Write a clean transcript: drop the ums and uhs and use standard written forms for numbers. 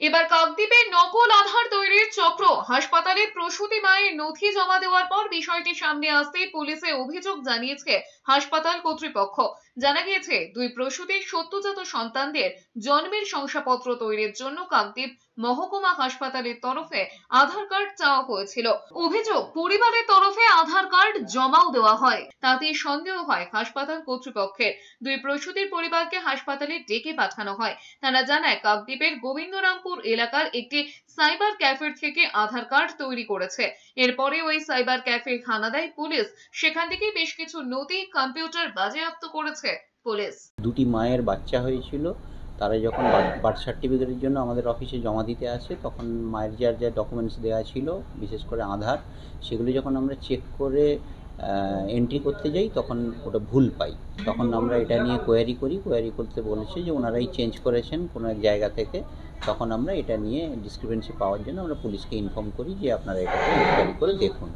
এবার কাকদ্বীপে নকল আধার তৈরির চক্র। হাসপাতালে প্রসূতি মায়ের নথি জমা দেওয়ার পর বিষয়টি সামনে আসতেই পুলিশে অভিযোগ জানিয়েছে হাসপাতাল কর্তৃপক্ষ। জানা গিয়েছে, দুই প্রসূতির সদ্যজাত সন্তানদের জন্মের শংসাপত্র তৈরির জন্য কাকদ্বীপ মহকুমা হাসপাতালের তরফে আধার কার্ড চাওয়া হয়েছিল। অভিযোগ, পরিবারের তরফে আধার কার্ড জমাও দেওয়া হয়, তাতেই সন্দেহ হয় হাসপাতাল কর্তৃপক্ষের। দুই প্রসূতির পরিবারকে হাসপাতালে ডেকে পাঠানো হয়। তারা জানায়, কাকদ্বীপের গোবিন্দরামপুর এলাকার একটি সাইবার ক্যাফে থেকে আধার কার্ড তৈরি করেছে। এরপরে ওই সাইবার ক্যাফে হানা দেয় পুলিশ। সেখান থেকে বেশ কিছু নথি, কম্পিউটার বাজেয়াপ্ত করেছে পুলিশ। দুটি মায়ের বাচ্চা হয়েছিল, তারা যখন বার্থ সার্টিফিকেটের জন্য আমাদের অফিসে জমা দিতে আসে, তখন মায়ের যা ডকুমেন্টস দেওয়া ছিল, বিশেষ করে আধার, সেগুলো যখন আমরা চেক করে এন্ট্রি করতে যাই, তখন ওটা ভুল পাই। তখন আমরা এটা নিয়ে কোয়ারি করতে বলেছে যে ওনারাই চেঞ্জ করেছেন কোনো এক জায়গা থেকে। তখন আমরা এটা নিয়ে ডিসক্রিপেন্সি পাওয়ার জন্য আমরা পুলিশকে ইনফর্ম করি যে আপনারা এটাকে ইনকোয়ারি করে দেখুন।